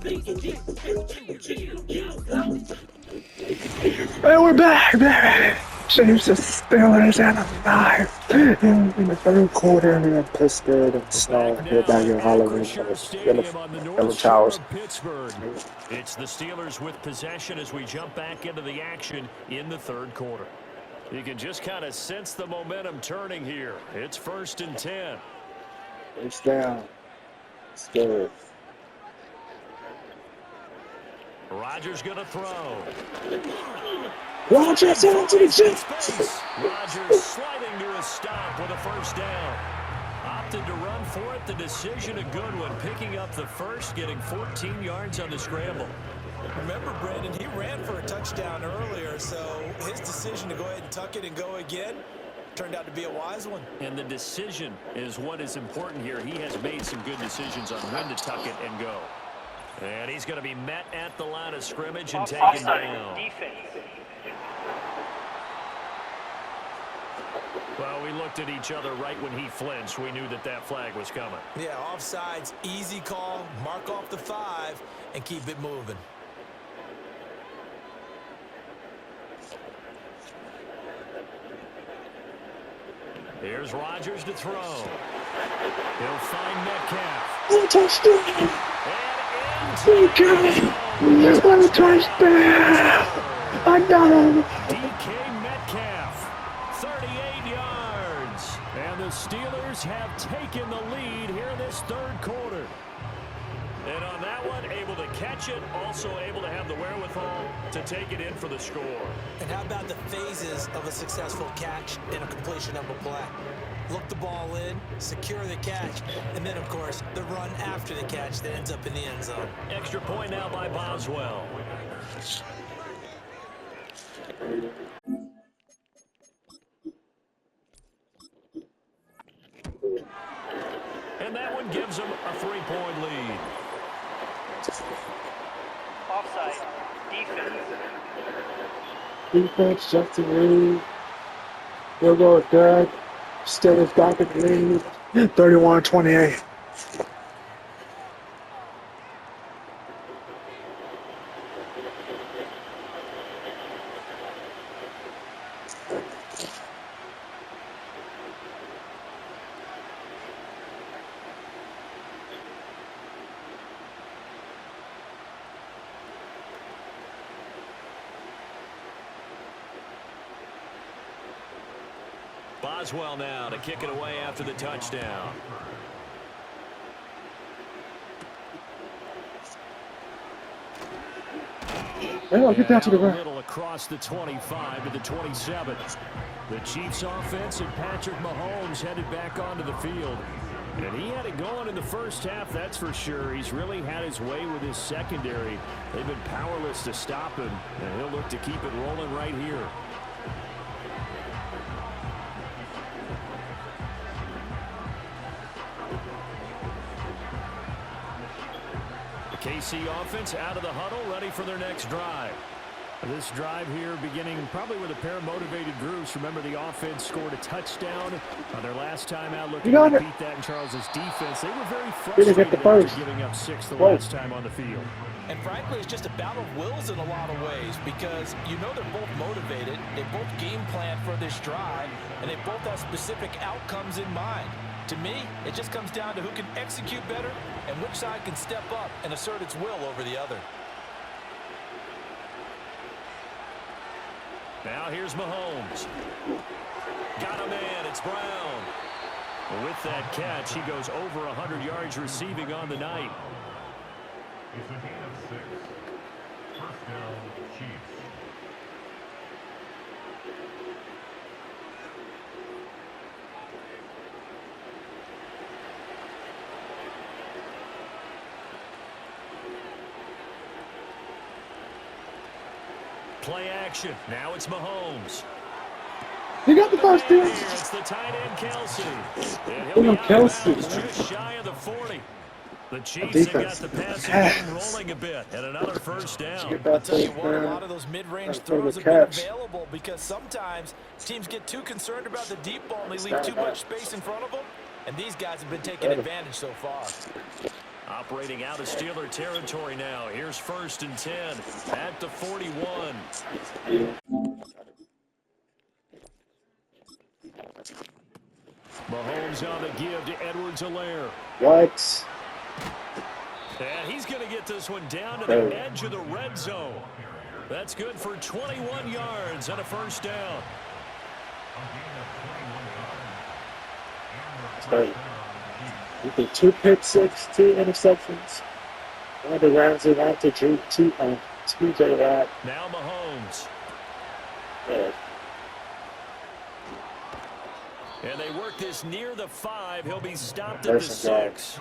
And we're back, baby. James the Steelers and a 9 in the third quarter in Pittsburgh and snow. We're back in Halloween for the Towers. It's the Steelers with possession as we jump back into the action in the third quarter. You can just kind of sense the momentum turning here. It's 1st and 10. It's down. Steelers. Rodgers going to throw. Rodgers into the Jets. Rodgers sliding to a stop with a first down. Opted to run for it. The decision a good one. Picking up the first, getting 14 yards on the scramble. Remember, Brandon, he ran for a touchdown earlier, so his decision to go ahead and tuck it and go again turned out to be a wise one. And the decision is what is important here. He has made some good decisions on when to tuck it and go. And he's going to be met at the line of scrimmage and taken down. Well, we looked at each other right when he flinched. We knew that that flag was coming. Yeah, offsides, easy call, mark off the 5, and keep it moving. Here's Rodgers to throw. He'll find Metcalf. Oh, touchdown! And into touchdown! I got him! DK Metcalf, 38 yards. And the Steelers have taken the lead here in this third quarter. And on that one, able to catch it, also able to have the wherewithal to take it in for the score. And how about the phases of a successful catch and a completion of a play? Look the ball in, secure the catch, and then, of course, the run after the catch that ends up in the end zone. Extra point now by Boswell. And that one gives them a 3-point lead. Offside. Defense. Defense, Justin Reed. We'll go with Doug. Steelers back in the lead. 31-28. Boswell now to kick it away after the touchdown. Well, get down to the ground. Little across the 25 to the 27. The Chiefs offense and Patrick Mahomes headed back onto the field. And he had it going in the first half, that's for sure. He's really had his way with his secondary. They've been powerless to stop him, and he'll look to keep it rolling right here. KC offense out of the huddle, ready for their next drive. This drive here beginning probably with a pair of motivated groups. Remember, the offense scored a touchdown on their last time out, looking to beat that in Charles's defense. They were very frustrated after giving up 6 the last time on the field. And frankly, it's just a battle of wills in a lot of ways because you know they're both motivated, they both game plan for this drive, and they both have specific outcomes in mind. To me, it just comes down to who can execute better and which side can step up and assert its will over the other. Now here's Mahomes. Got a man, it's Brown. With that catch, he goes over 100 yards receiving on the night. It's a gain of 6. First down, Chiefs. Play action. Now it's Mahomes. He got the first down. It's the tight end, Kelsey. Kelsey. Just shy of the 40. The Chiefs have got the passing game rolling a bit, and another first down. I'll tell you what, a lot of those mid-range throws have been available because sometimes teams get too concerned about the deep ball and they leave too much space in front of them, and these guys have been taking advantage so far. Operating out of Steeler territory now. Here's 1st and 10 at the 41. Mahomes on the give to Edwards-Helaire. What? And he's going to get this one down to the edge of the red zone. That's good for 21 yards and a 1st down. You think 2 pick six, 2 interceptions. One to Ramsey, one to TJ Watt. Now Mahomes. Yeah. And they work this near the 5. He'll be stopped at the 6.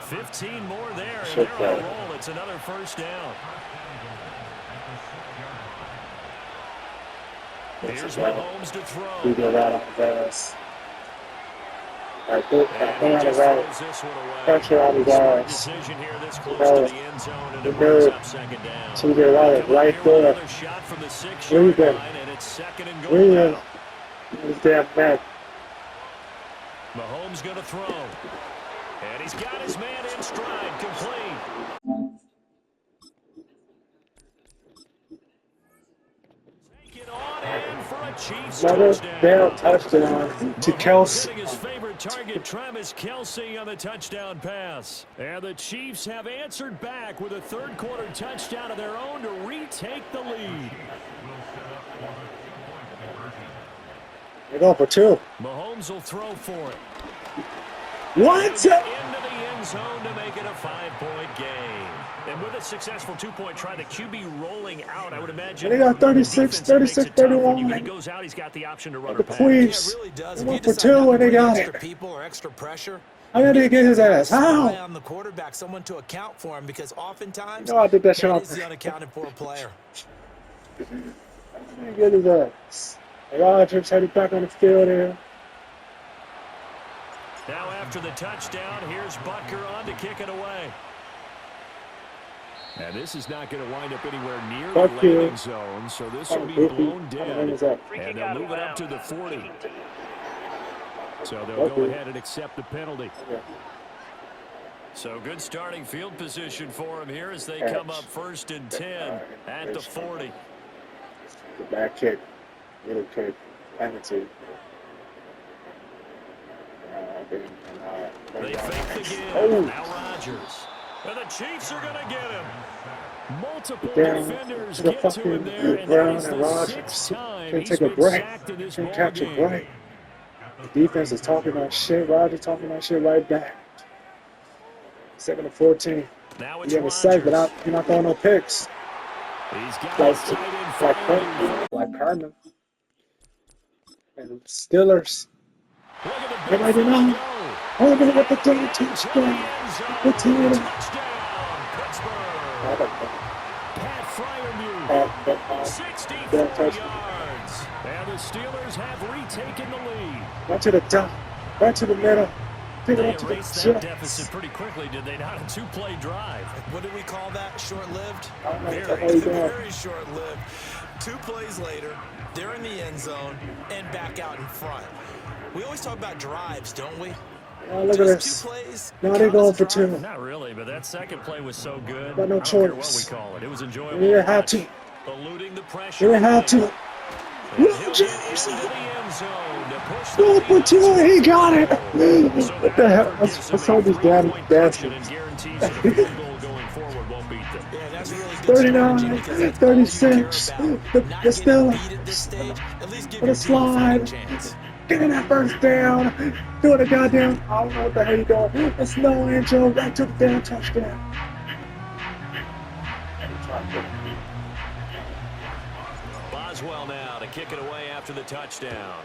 15 more there, and they're on a roll. It's another 1st down. Here's Mahomes to throw. We go right on the pass. All right, good. Hand around. Pressure on his ass. TJ Watt right there. Breathing. His damn neck. Mahomes going to throw. And he's got his man in stride, complete. Take it on in for a Chiefs touchdown. Touchdown to Kelsey. His favorite target, Travis Kelce, on the touchdown pass. And the Chiefs have answered back with a 3rd quarter touchdown of their own to retake the lead. They're going for 2. Mahomes will throw for it. What? Into the end zone to make it a 5-point game. And with a successful 2-point try, the QB rolling out, I would imagine. They got 36, 36, 31. When he goes out, he's got the option to run The or pass. Queens. Yeah, it really does. They went for 2 and they got extra it. people or extra pressure. How did he get his ass? Rely How? on the quarterback, someone to account for him, because oftentimes I did that shit that on is the unaccounted for player. How did he get his ass? Rodgers headed back on the field here. Now after the touchdown, here's Butker on to kick it away. And this is not going to wind up anywhere near the landing zone, so this will be blown dead. And they'll move it up to the 40. So they'll go ahead and accept the penalty. So good starting field position for them here as they come up 1st and 10 at the 40. The back kick, little kick, penalty. They fake the give. Now Rodgers. And the Chiefs are going to get him. Multiple defenders get to him there, and that is the 6th time he's been sacked in this ballgame. The defense is talking that shit. Rodgers talking that shit right back. 2nd and 14. Now it's You have a sack, but you're not throwing no picks. He's got his tight end front. Like Herman. And Steelers. They might know. Oh, they're going to get the damn touchdown. The team. Pat Freiermuth, 64 yards. And the Steelers have retaken the lead. Right to the top. Right to the middle. Pick it They up to the erased that chest. deficit pretty quickly, did they not? A 2-play drive. What do we call that? Short-lived? Very Very short-lived. 2 plays later, they're in the end zone and back out in front. We always talk about drives, don't we? Oh, look at this. 2 plays. Now they're going for 2. Not really, but that second play was so good. Got no I don't care what choice. we call it. It was enjoyable. You didn't have to. Eluding the pressure. You didn't have to. And he'll get into the end zone to push the Go for lead 2. up to He got it. So What the hell? gives What's them all a these damn 3-point cushion and bastards? guarantees that a field goal going forward won't beat them. Yeah, that's really good 39, strategy because that's all you 36. care about. The Not getting Steelers. beat at this stage, at least give What your a team a fighting slide. chance. Getting that 1st down. Doing a goddamn, I don't know what the hell you doing. It's no intro. Right to the damn touchdown. Boswell now to kick it away after the touchdown.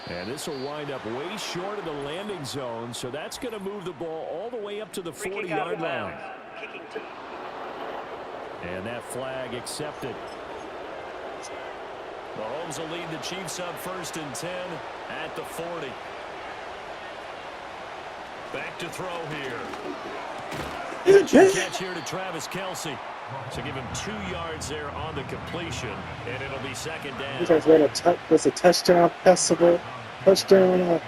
And this will wind up way short of the landing zone, so that's going to move the ball all the way up to the 40-yard line. And that flag accepted. Mahomes will lead the Chiefs up 1st and 10 at the 40. Back to throw here. Catch here to Travis Kelce. So give him 2 yards there on the completion, and it'll be 2nd down. You guys there's a touchdown festival. Touchdown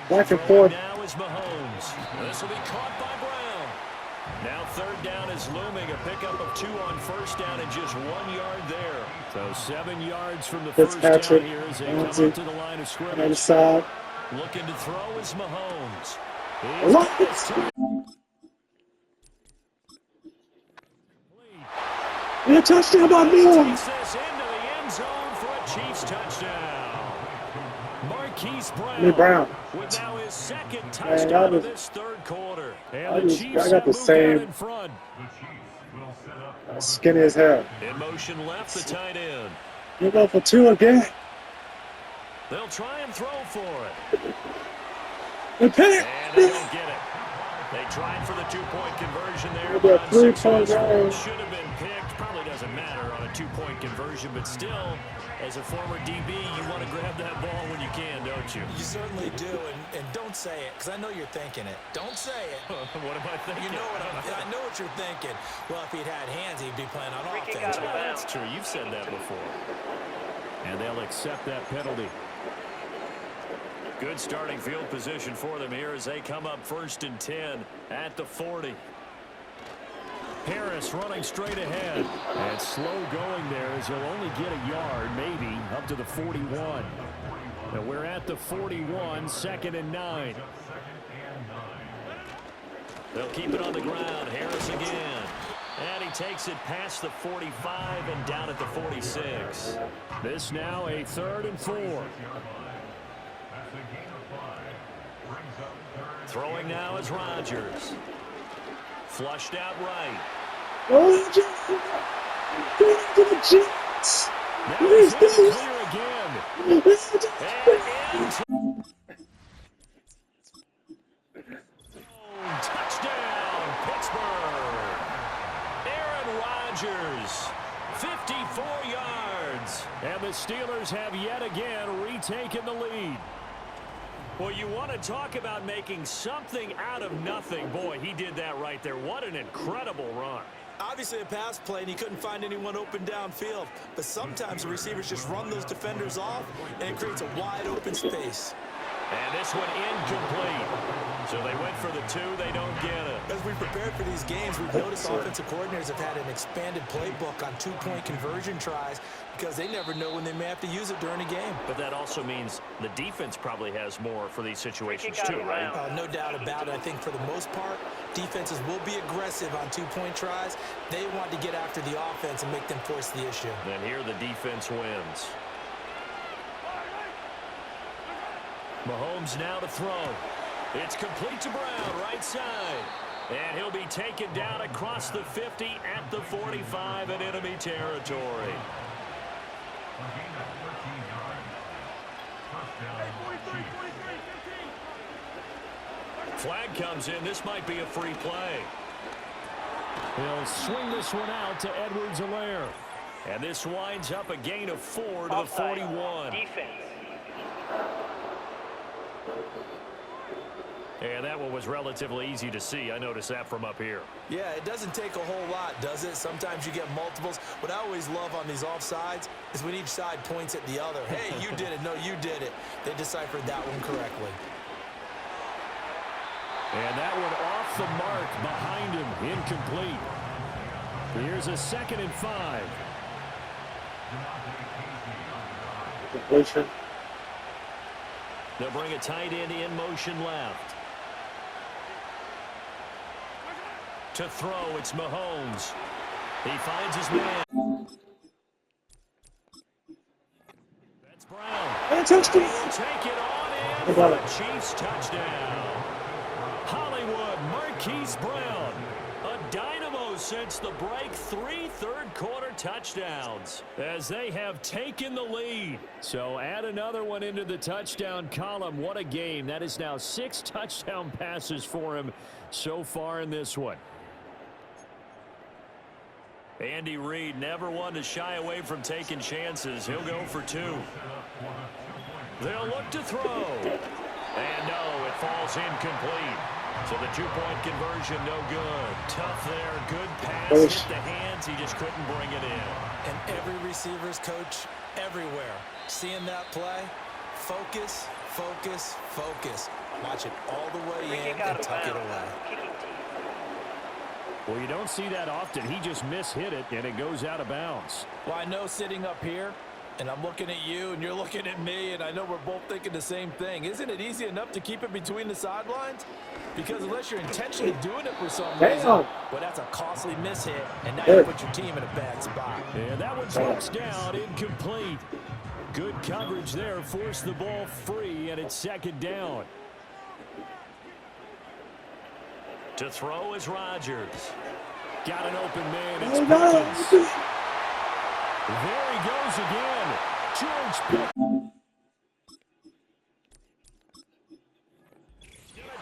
back and forth. Now is Mahomes. Mahomes. This will be caught by Brown. Now third down is looming. A pickup of 2 on first down and just 1 yard there. So 7 yards from the first down here as they come up to the line of scrimmage. Looking to throw is Mahomes. A touchdown by me. Takes this into the end zone for a Chiefs touchdown. Marquise Brown with now his second touchdown of this third quarter. And the Chiefs have moved out in front. Skinny as hell. In motion left, the tight end. You go for 2 again. They'll try and throw for it. And they don't get it. They tried for the 2-point conversion there. But 3-point range. Should have been picked. Probably doesn't matter on a 2-point conversion, but still, as a former DB, you want to grab that ball when you can, don't you? You certainly do, and don't say it, because I know you're thinking it. Don't say it. What am I thinking? You know I know what you're thinking. Well, if he'd had hands, he'd be playing on offense. Well, that's true. You've said that before. And they'll accept that penalty. Good starting field position for them here as they come up 1st and 10 at the 40. Harris running straight ahead. And slow going there as he'll only get a yard, maybe, up to the 41. And we're at the 41, 2nd and 9. They'll keep it on the ground. Harris again. And he takes it past the 45 and down at the 46. This now a 3rd and 4. Throwing now is Rodgers. Flushed out right. Oh, Jets! Now clear again. And touchdown, Pittsburgh. Aaron Rodgers, 54 yards. And the Steelers have yet again retaken the lead. Well, you want to talk about making something out of nothing. Boy, he did that right there. What an incredible run. Obviously a pass play, and he couldn't find anyone open downfield. But sometimes the receivers just run those defenders off, and it creates a wide open space. And this one incomplete. So they went for the 2. They don't get it. As we prepared for these games, we've noticed offensive coordinators have had an expanded playbook on 2-point conversion tries because they never know when they may have to use it during a game. But that also means the defense probably has more for these situations too, right? No doubt about it. I think for the most part, defenses will be aggressive on 2-point tries. They want to get after the offense and make them force the issue. And here the defense wins. Mahomes now to throw. It's complete to Brown, right side. And he'll be taken down across the 50 at the 45 in enemy territory. Flag comes in. This might be a free play. He'll swing this one out to Edwards-Helaire. And this winds up a gain of 4 to the 41. Defense. And that one was relatively easy to see. I noticed that from up here. Yeah, it doesn't take a whole lot, does it? Sometimes you get multiples. What I always love on these offsides is when each side points at the other. Hey, you did it. No, you did it. They deciphered that one correctly. And that one off the mark behind him. Incomplete. Here's a 2nd and 5. Completion. They'll bring a tight end in motion left. To throw, it's Mahomes. He finds his man. That's Brown. And touchdown. He'll take it on in for a Chiefs touchdown. Hollywood, Marquise Brown. A dynamo since the break. 3 third-quarter touchdowns as they have taken the lead. So add another one into the touchdown column. What a game. That is now 6 touchdown passes for him so far in this one. Andy Reid never one to shy away from taking chances. He'll go for 2. They'll look to throw. And no, it falls incomplete. So the 2-point conversion, no good. Tough there. Good pass. Hit the hands. He just couldn't bring it in. And every receiver's coach everywhere. Seeing that play, focus, focus, focus. Watch it all the way Free in kick out and of tuck it bounds. away. Kicking team. Well, you don't see that often. He just mishit it, and it goes out of bounds. Well, I know sitting up here, and I'm looking at you, and you're looking at me, and I know we're both thinking the same thing. Isn't it easy enough to keep it between the sidelines? Because unless you're intentionally doing it for some reason, well, that's a costly mishit, and now you put your team in a bad spot. And that one drops down, incomplete. Good coverage there, forced the ball free, and it's second down. To throw is Rodgers. Got an open man, it's Pickens. There he goes again. George Pickens.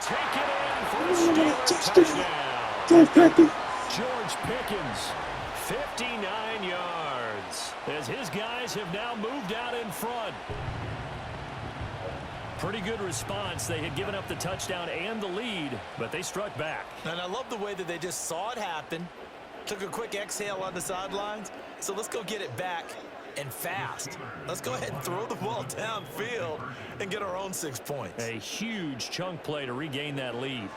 Take it in for a touchdown. George Pickens, 59 yards, as his guys have now moved out in front. Pretty good response. They had given up the touchdown and the lead, but they struck back. And I love the way that they just saw it happen, took a quick exhale on the sidelines. So let's go get it back and fast. Let's go ahead and throw the ball downfield and get our own 6 points. A huge chunk play to regain that lead.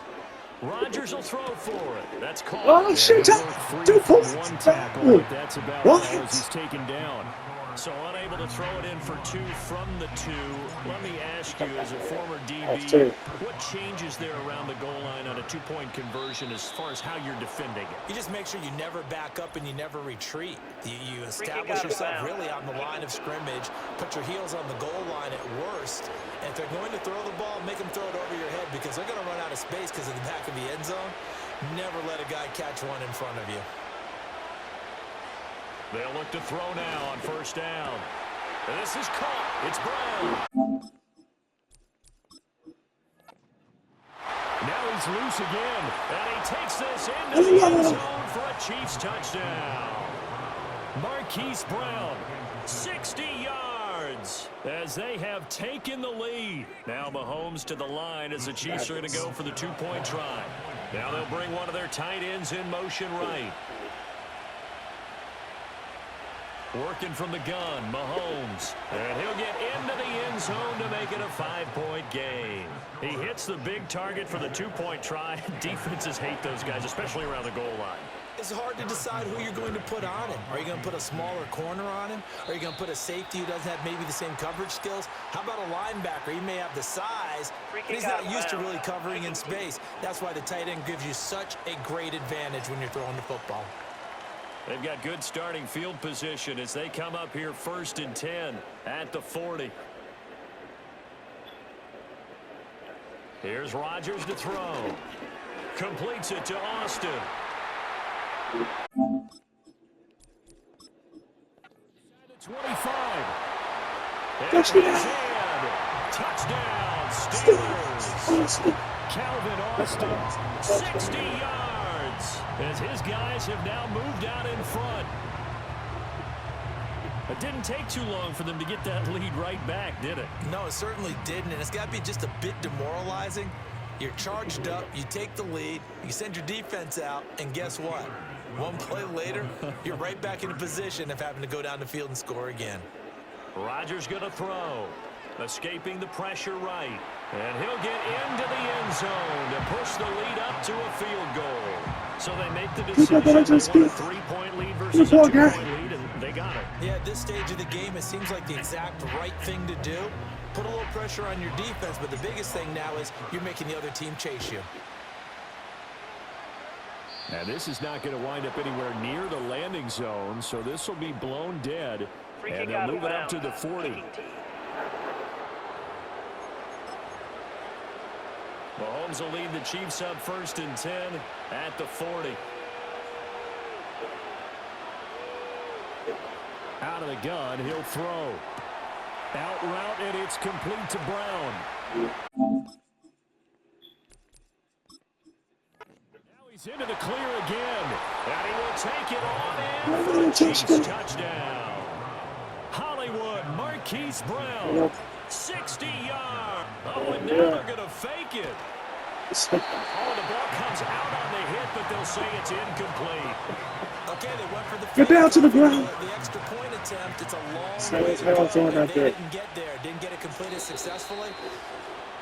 Rodgers will throw for it. That's caught. Oh, shit. 2 points. One tackle, but that's about all as he's taken down. So unable to throw it in for 2 from the 2. Let me ask you, as a former DB, what changes there around the goal line on a 2-point conversion as far as how you're defending it? You just make sure you never back up and you never retreat. You establish yourself really on the line of scrimmage, put your heels on the goal line at worst, and if they're going to throw the ball, make them throw it over your head because they're going to run out of space because of the back of the end zone. Never let a guy catch one in front of you. They'll look to throw now on first down. This is caught. It's Brown. Now he's loose again, and he takes this into the end zone for a Chiefs touchdown. Marquise Brown, 60 yards, as they have taken the lead. Now Mahomes to the line as the Chiefs are going to go for the 2-point try. Now they'll bring one of their tight ends in motion right. Working from the gun, Mahomes. And he'll get into the end zone to make it a 5-point game. He hits the big target for the 2-point try. Defenses hate those guys, especially around the goal line. It's hard to decide who you're going to put on him. Are you going to put a smaller corner on him? Are you going to put a safety who doesn't have maybe the same coverage skills? How about a linebacker? He may have the size, but he's not used to really covering in space. That's why the tight end gives you such a great advantage when you're throwing the football. They've got good starting field position as they come up here 1st and 10 at the 40. Here's Rodgers to throw. Completes it to Austin. At 25. Touchdown, Steelers. Calvin Austin, 60 yards, as his guys have now moved out in front. It didn't take too long for them to get that lead right back, did it? No, it certainly didn't, and it's got to be just a bit demoralizing. You're charged up, you take the lead, you send your defense out, and guess what? One play later, you're right back in a position of having to go down the field and score again. Rodgers going to throw. Escaping the pressure right. And he'll get into the end zone to push the lead up to a field goal. So they make the decision. They want a 3-point lead versus a 2-point lead, and they got it. Yeah, at this stage of the game, it seems like the exact right thing to do. Put a little pressure on your defense, but the biggest thing now is you're making the other team chase you. Now, this is not going to wind up anywhere near the landing zone, so this will be blown dead. And they'll move it up to the 40. Mahomes will lead the Chiefs up 1st and 10 at the 40. Out of the gun, he'll throw. Out route, and it's complete to Brown. Now he's into the clear again. And he will take it on in for the Chiefs touchdown. Hollywood, Marquise Brown, 60 yards. Oh, and now they're going to fake it. Oh, the ball comes out on the hit, but they'll say it's incomplete. Okay, they went for the Get down to the ground. The extra point attempt. It's a long way to go. They didn't get there. Didn't get it completed successfully.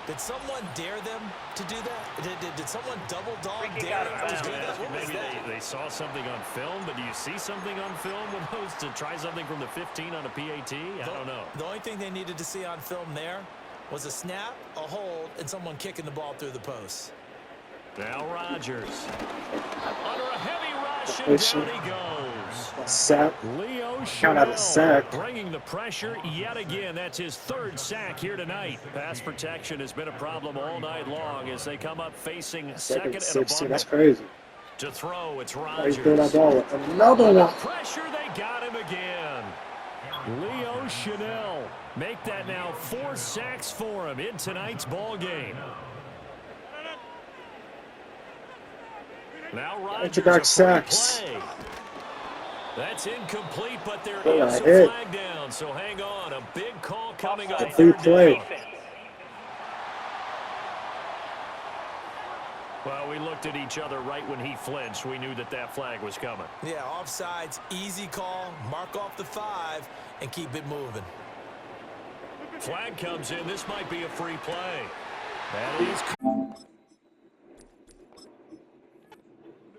Did someone dare them to do that? Did someone double dog Free kick dare out of them to bounds. do that? What was Maybe that? they saw something on film, but do you see something on film with those to try something from the 15 on a PAT? I don't know. The only thing they needed to see on film there was a snap, a hold, and someone kicking the ball through the post. Now Rodgers. Under a heavy rush, and down he goes. Sack. Leo Count out a sack. bringing the pressure yet again. That's his third sack here tonight. Pass protection has been a problem all night long as they come up facing second and a 16. That's bundle. crazy. To throw, it's How you throw that Rodgers. ball? Another one. Pressure, they got him again. Leo Chanel make that now 4 sacks for him in tonight's ball game. Now Rodgers back a free sacks. play. That's incomplete, but there Oh, is I a hit. flag down. So hang on, a big call coming Offside. on Free third play. down. Defense. Well, we looked at each other right when he flinched. We knew that that flag was coming. Yeah, offsides, easy call, mark off the 5, and keep it moving. Flag comes in. This might be a free play. That is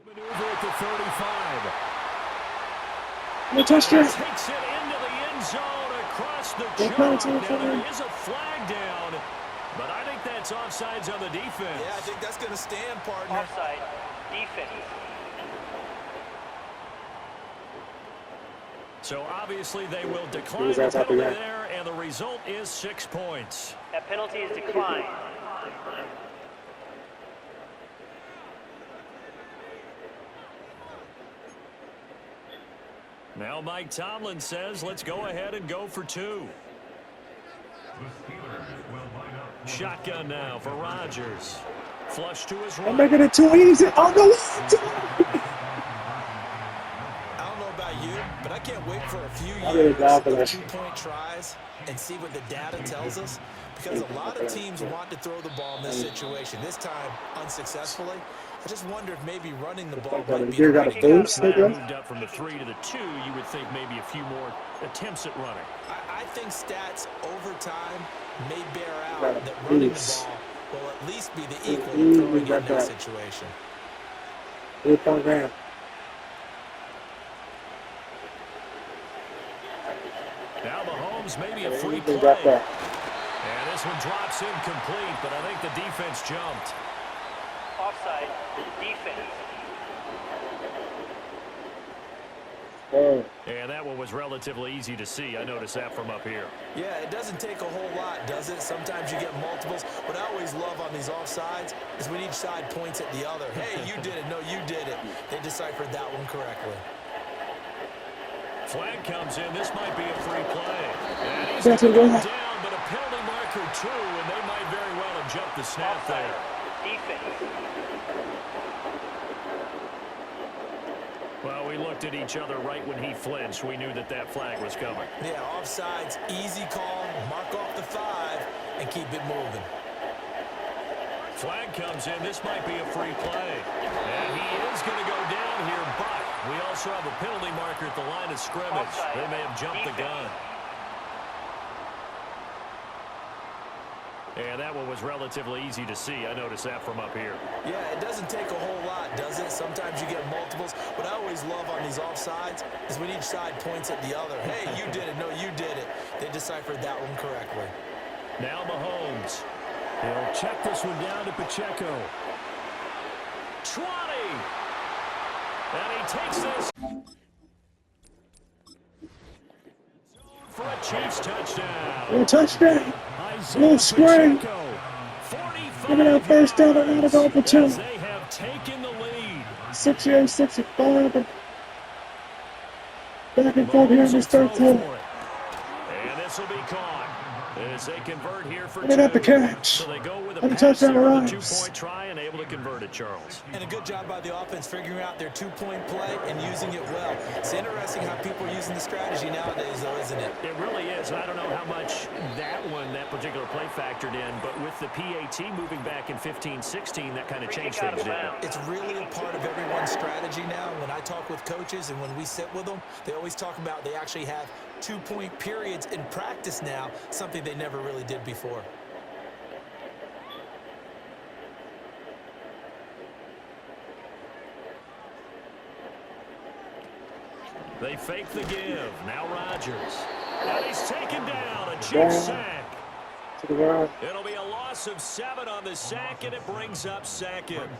maneuver at the 35. No touchdown. Takes it into the end zone across the No chalk. penalty Now for there him. is a flag down, but I think that's offsides on the defense. Yeah, I think that's going to stand, partner. Offside. Defense. So obviously they will decline Who's the that penalty happy guy? there, and the result is 6 points. That penalty is declined. Now Mike Tomlin says, let's go ahead and go for 2. The Steelers will line up for Shotgun now for Rodgers. Flush to his I'm right. making it too easy. Oh, no. I don't know about you, but I can't wait for a few I really years glad for of that. 2-point tries and see what the data tells us. Because a lot of teams want to throw the ball in this situation. This time, unsuccessfully. I just wonder if maybe running the ball might be You the got right a boost, Now nigga? moved up from the 3 to the 2. You would think maybe a few more attempts at running. I think stats over time may bear out Got a that running the boost. ball will at least be the equal Ooh, of throwing it in got that that. situation. 3-point game. Now Mahomes maybe a free You play. got that. And this one drops incomplete, but I think the defense jumped. Offside. Defense. Oh, And that one was relatively easy to see. I noticed that from up here. Yeah, it doesn't take a whole lot, does it? Sometimes you get multiples. What I always love on these offsides is when each side points at the other. Hey, you did it. No, you did it. They deciphered that one correctly. Flag comes in. This might be a free play. And he's That's going to a go good. down, but a penalty marker too, and they might very well have jumped the snap Offside. there. Defense. Well, we looked at each other right when he flinched. We knew that that flag was coming. Yeah, offsides, easy call, mark off the 5, and keep it moving. Flag comes in. This might be a free play. And he is going to go down here, but we also have a penalty marker at the line of scrimmage. Offside. They may have jumped the Defense. gun. And that one was relatively easy to see. I noticed that from up here. Yeah, it doesn't take a whole lot, does it? Sometimes you get multiples. What I always love on these offsides is when each side points at the other. Hey, you did it. No, you did it. They deciphered that one correctly. Now Mahomes. He'll check this one down to Pacheco. 20. And he takes this for a Chiefs touchdown. no touchdown. Isaiah No screen. Pacheco, 45 Give me that first down. I gotta go for yards 2. as they have taken the lead. 68, 65. Back and forth here in Mahomes will this throw third quarter. for it. And this will be caught as they convert here for Give me that the 2. catch. So they go with a Let me pass touch down here the on the Rams. 2-point try and able to convert it, Charles. And a good job by the offense figuring out their 2-point play and using it well. It's interesting how people are using the strategy nowadays, though, isn't it? It really is. And I don't know how much that particular play factored in, but with the PAT moving back in 15-16, that kind of Free changed kick out things, of didn't it? bounds. It's really a part of everyone's strategy now. When I talk with coaches and when we sit with them, they always talk about they actually have 2-point periods in practice now, something they never really did before. They fake the give. Now Rodgers. And he's taken down. A cheap sack. It'll be a loss of 7 on the sack, and it brings up second.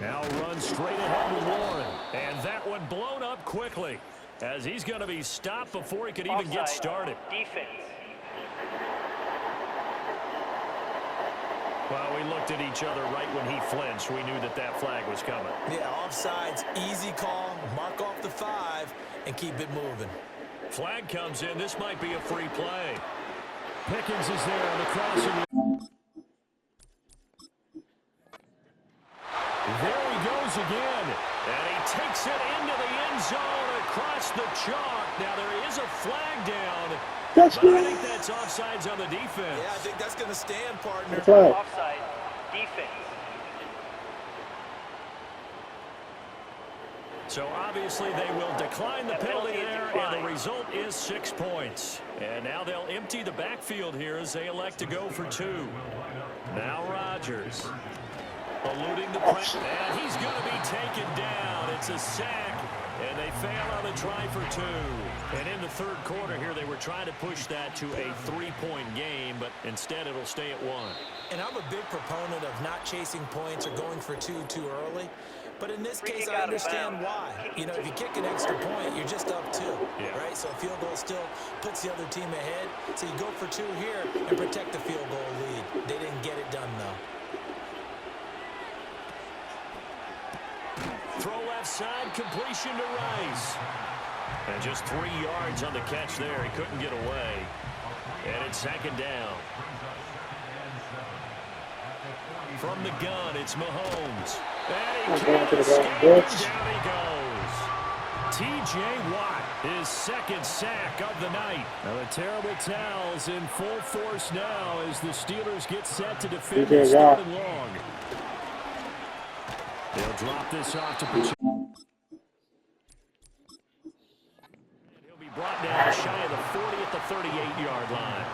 Now run straight ahead with Warren. And that one blown up quickly, as he's going to be stopped before he could even get started. Defense. Well, we looked at each other right when he flinched. We knew that that flag was coming. Yeah, offsides, easy call. Mark off the 5 and keep it moving. Flag comes in. This might be a free play. Pickens is there on the crossing. There he goes again. And he takes it into the end zone across the chalk. Now there is a flag down. But I think that's offsides on the defense. Yeah, I think that's going to stand, partner. Offside. Defense. So obviously they will decline the penalty there, and the result is 6 points. And now they'll empty the backfield here as they elect to go for 2. Now Rodgers eluding the pressure, and he's going to be taken down. It's a sack, and they fail on the try for 2. And in the third quarter here, they were trying to push that to a 3-point game, but instead it'll stay at 1. And I'm a big proponent of not chasing points or going for 2 too early. But in this case, I understand why. You know, if you kick an extra point, you're just up 2, right? So a field goal still puts the other team ahead. So you go for 2 here and protect the field goal lead. They didn't get it done, though. Throw left side, completion to Rice. And just 3 yards on the catch there. He couldn't get away. And it's second down. From the gun, it's Mahomes. And he can't escape. Down he goes. T.J. Watt, his second sack of the night. Now the terrible towels in full force now as the Steelers get set to defend this third and long. They'll drop this off to Pacheco. He'll be brought down shy of the 40 at the 38-yard line.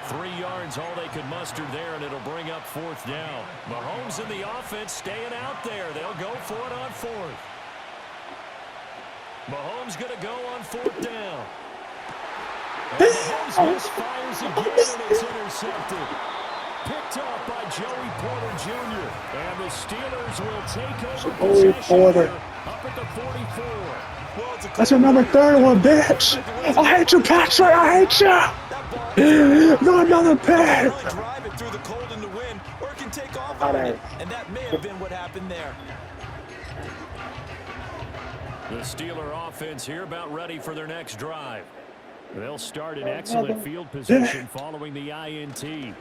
3 yards, all they could muster there, and it'll bring up 4th down. Mahomes in the offense staying out there. They'll go for it on 4th. Mahomes going to go on 4th down. And Mahomes misfires again, and it's intercepted. Picked up by Joey Porter Jr. And the Steelers will take over possession here up at the 44. Well, that's another third one, bitch. I hate you, Patrick. I hate you. No, another pick. Drive it through the cold and the wind, or it can take off on it. And that may have been what happened there. The Steeler offense here about ready for their next drive. They'll start in excellent field position following the INT. And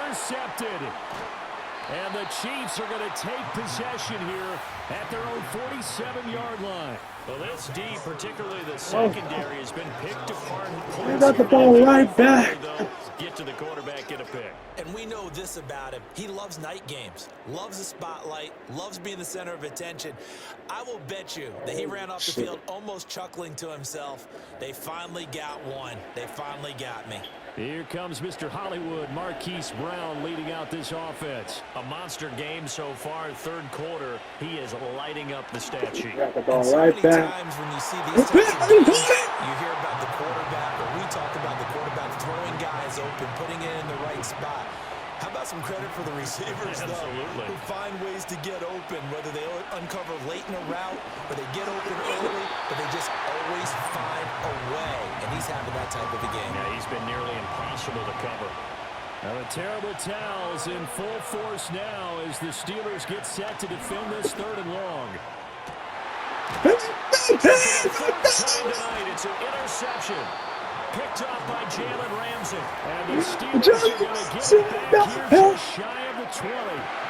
intercepted. And the Chiefs are going to take possession here at their own 47-yard line. Well, this D, particularly the secondary, has been picked apart. They got the ball right back. Get to the quarterback, get a pick. And we know this about him. He loves night games, loves the spotlight, loves being the center of attention. I will bet you that he ran off the field almost chuckling to himself. They finally got one. They finally got me. Here comes Mr. Hollywood, Marquise Brown, leading out this offense. A monster game so far, third quarter. He is lighting up the stat sheet. Got the ball so right many back. times when you see these types of games, you hear about the quarterback, or we talk about the quarterback throwing guys open, putting it in the right spot. How about some credit for the receivers, though, Absolutely. who find ways to get open, whether they uncover late in a route or they get open early, but they just always find a way. And he's having that type of a game. Yeah, he's been nearly impossible to cover. Now the terrible towels in full force now as the Steelers get set to defend this third and long. Tonight, it's an interception. Picked up by Jalen Ramsey. And the Steelers are going to get it back here just shy of the 20.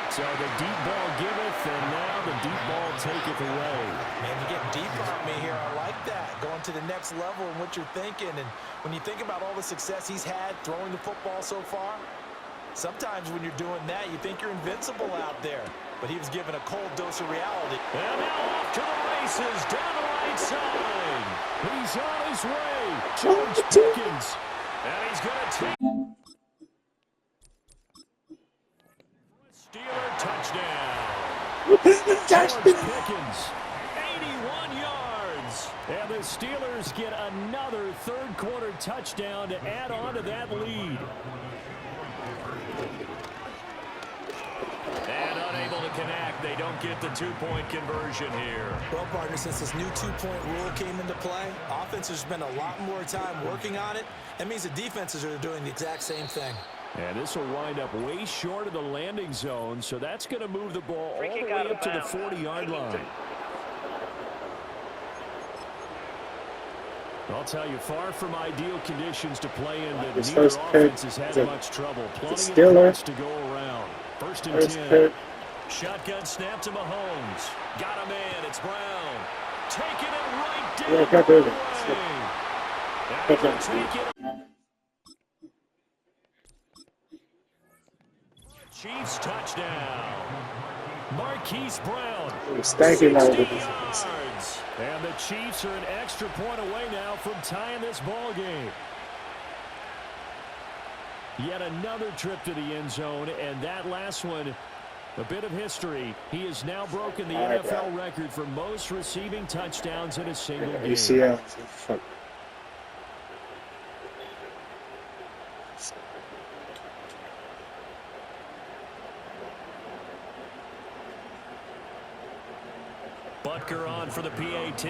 So the deep ball giveth, and now the deep ball taketh away. Man, you're getting deep on me here. I like that. Going to the next level and what you're thinking. And when you think about all the success he's had throwing the football so far, sometimes when you're doing that, you think you're invincible out there. But he was given a cold dose of reality. And now off to the races, down the right side. He's on his way. George Pickens. And he's going to take. George Pickens, 81 yards. And the Steelers get another third-quarter touchdown to add on to that lead. And unable to connect. They don't get the two-point conversion here. Well, partner, since this new two-point rule came into play, offenses spend a lot more time working on it. That means the defenses are doing the exact same thing. And this will wind up way short of the landing zone, so that's going to move the ball all the way up to the 40-yard line. I'll tell you, far from ideal conditions to play in, but neither offense has had much trouble. Plenty of points to go around. First and 10. Shotgun snap to Mahomes. Got a man. It's Brown. Taking it right down. Chiefs touchdown. Marquise Brown. 60 yards. And the Chiefs are an extra point away now from tying this ball game. Yet another trip to the end zone, and that last one, a bit of history. He has now broken the NFL record for most receiving touchdowns in a single game. UCL. Butker on for the PAT.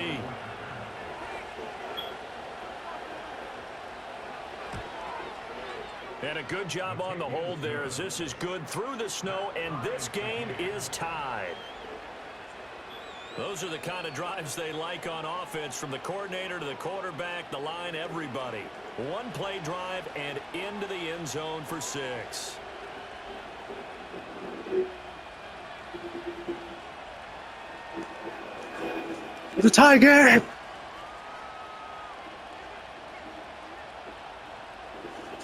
And a good job on the hold there, as this is good through the snow, and this game is tied. Those are the kind of drives they like on offense, from the coordinator to the quarterback, the line, everybody. One play drive and into the end zone for 6. It's a tie game.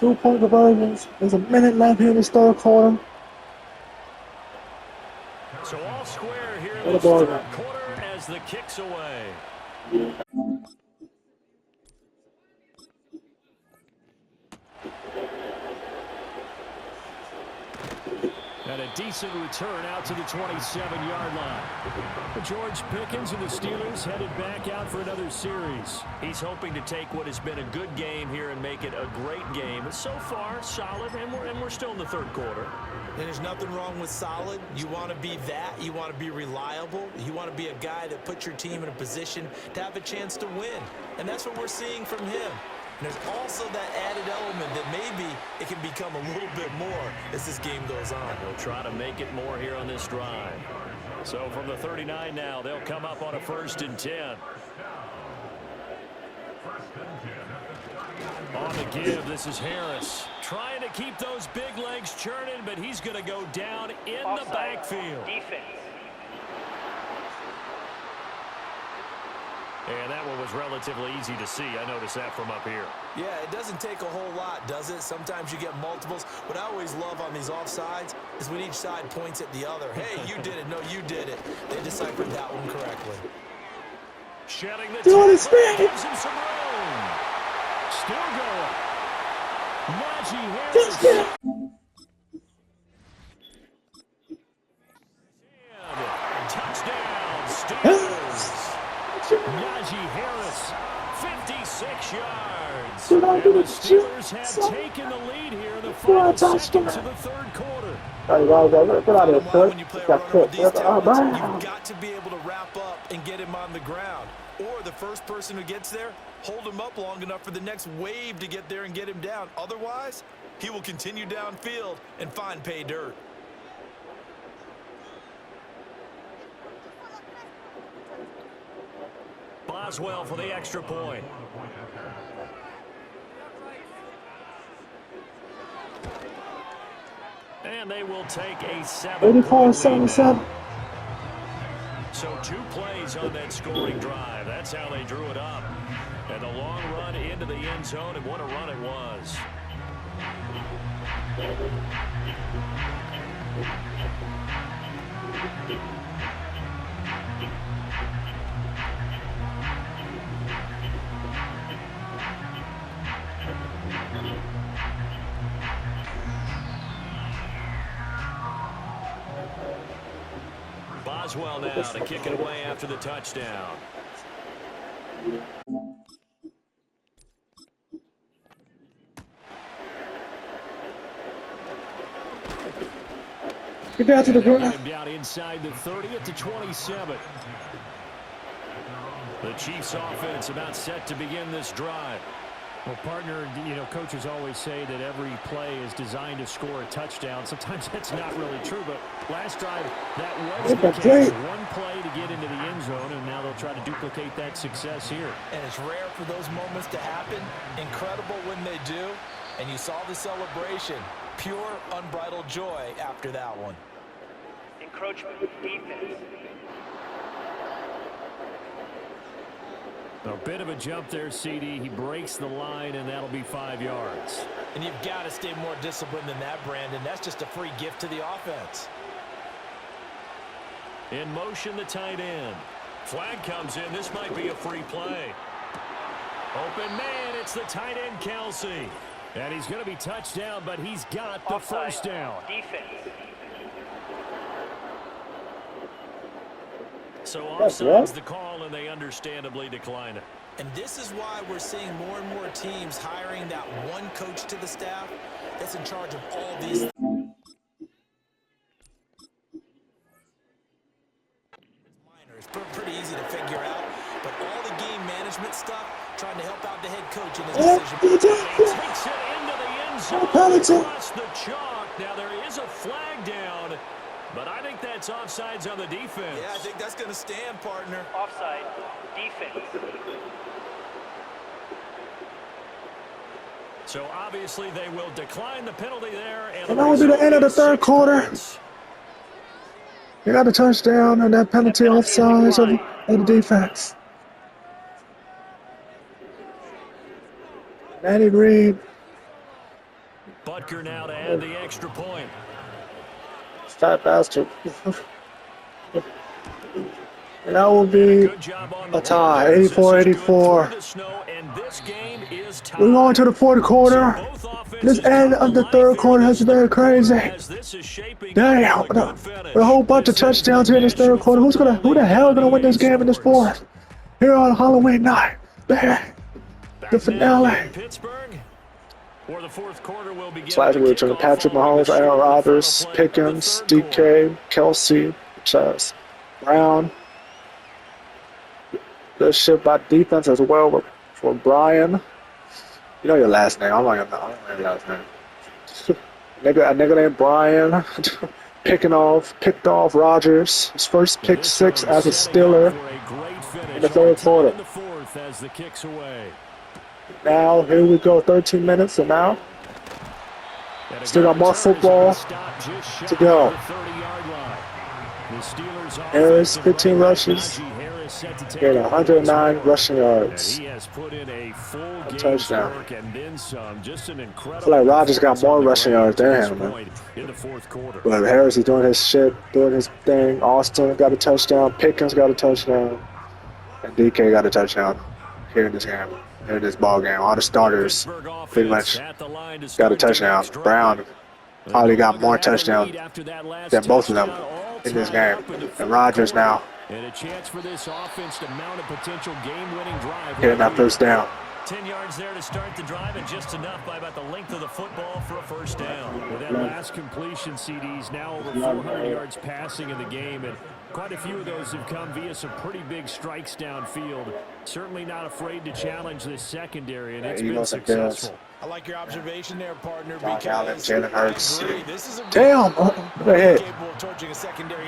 2-point conversions. There's a minute left here in the third quarter. So all square here in the third quarter as the kick's away. And a decent return out to the 27-yard line. George Pickens and the Steelers headed back out for another series. He's hoping to take what has been a good game here and make it a great game. So far, solid, and we're still in the third quarter. And there's nothing wrong with solid. You want to be that. You want to be reliable. You want to be a guy that puts your team in a position to have a chance to win. And that's what we're seeing from him. And there's also that added element that maybe it can become a little bit more as this game goes on. They'll try to make it more here on this drive. So from the 39 now, they'll come up on a 1st and 10. On the give, this is Harris. Trying to keep those big legs churning, but he's going to go down in the backfield. Defense. And that one was relatively easy to see. I noticed that from up here. Yeah, it doesn't take a whole lot, does it? Sometimes you get multiples. What I always love on these offsides is when each side points at the other. Hey, you did it. No, you did it. They deciphered that one correctly. Shedding the tackle, gives him some room. Still going. Najee Harris. Touchdown, Steelers. Najee Harris, 56 yards. And the Steelers have taken the lead here in the final seconds of the third quarter. When you play a runner with these talents, you've got to be able to wrap up and get him on the ground. Or the first person who gets there, hold him up long enough for the next wave to get there and get him down. Otherwise, he will continue downfield and find pay dirt. Boswell for the extra point. And they will take a 84-77. So 2 plays on that scoring drive. That's how they drew it up. And a long run into the end zone, and what a run it was. Boswell now to kick it away after the touchdown. Get down to the ground. Down inside the 30 at the 27. The Chiefs offense about set to begin this drive. Well, partner, you know, coaches always say that every play is designed to score a touchdown. Sometimes that's not really true, but last drive, that was the case. One play to get into the end zone, and now they'll try to duplicate that success here. And it's rare for those moments to happen. Incredible when they do. And you saw the celebration. Pure, unbridled joy after that one. Encroachment defense. A bit of a jump there, CD. He breaks the line, and that'll be 5 yards. And you've got to stay more disciplined than that, Brandon. That's just a free gift to the offense. In motion, the tight end. Flag comes in. This might be a free play. Open man. It's the tight end, Kelsey. And he's going to be touched down, but he's got the first down. Defense. So offside's the call, and they understandably decline it. And this is why we're seeing more and more teams hiring that one coach to the staff that's in charge of all these things. It's pretty easy to figure out, but all the game management stuff, trying to help out the head coach in his decision. He takes it into the end zone across the chalk. Now there is a flag down, but I think that's offsides on the defense. Yeah, I think that's going to stand, partner. Offside. Defense. So obviously they will decline the penalty there. And that will be the end of the third quarter. You got a touchdown and that penalty offsides of the defense. Manny Reed. Butker now to add the extra point. Fat bastard. And that will be a tie, 84-84. We're going to the fourth quarter. This end of the third quarter has been crazy. Damn, with a whole bunch of touchdowns here in this third quarter. Who the hell is gonna win this game in this fourth? Here on Halloween night, bang, the finale. Slash we're to Patrick Mahomes, Aaron Rodgers, Pickens, DK, Kelsey, Chess, Brown. Good shit by defense as well for Brian. You know your last name. I'm not gonna know your last name. A nigga named Brian picked off Rodgers. His first pick six as a Steeler in the third quarter. Now here we go, 13 minutes, and now still got more football to go. Harris, 15 rushes. He had 109 rushing yards. A touchdown. I feel like Rodgers got more rushing yards than him, man. But Harris is doing his shit, doing his thing. Austin got a touchdown. Pickens got a touchdown. And DK got a touchdown here in this game, here in this ball game. All the starters pretty much got a touchdown. Brown probably got more touchdowns than both of them in this game. And Rodgers now and a chance for this offense to mount a potential game-winning drive. Getting that first down. 10 yards there to start the drive, and just enough by about the length of the football for a first down. With that last completion, CD's now over 400 yards passing in the game, and quite a few of those have come via some pretty big strikes downfield. Certainly not afraid to challenge this secondary, and it's been successful. I like your observation there, partner. Josh Allen, Jalen Hurts. Damn! What a hit.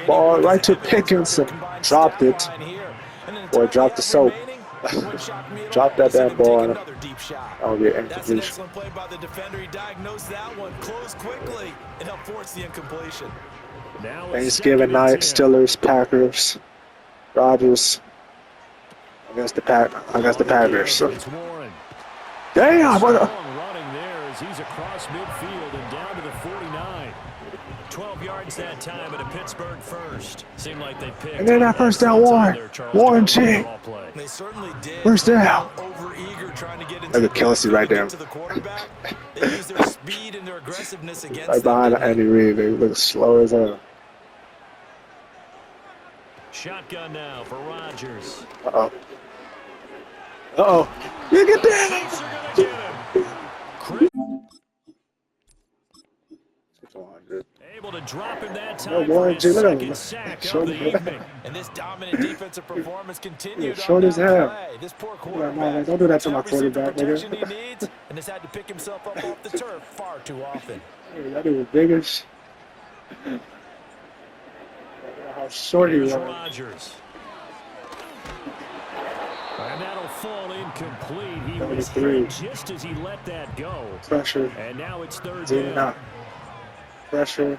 Ball right to Pickens and dropped it. Boy, dropped the soap. Drop that damn ball. And that would be an incompletion. Excellent play by the defender. He diagnosed that one, closed quickly, and helped force the incompletion. Thanksgiving night, Steelers, Packers, Rodgers against the Packers. Damn! What a he's across midfield and down to the 49. 12 yards that time at a Pittsburgh first. Seemed like they picked. And then that first down, Warren G. They certainly did. First down. Over-eager trying to get into Look at Kelsey right there. The quarterback. They use their speed and their aggressiveness against right behind Andy Reid. They look slow as hell. Shotgun now for Rodgers. Uh-oh. Uh-oh. You get down! Chiefs are going to get him. Chris able to drop him that time for his second sack of the evening. And this dominant defensive performance continued Short on as that hell. play. This poor Man, quarterback don't do that to my has not received the quarterback, protection nigga. he needs and has had to pick himself up off the turf far too often. Hey, that dude was big as... How short he Here's was. Rodgers. And that'll fall incomplete. He That was was three. hit just as he let that go. Pressure. And now it's third Zooming down. out. Pressure.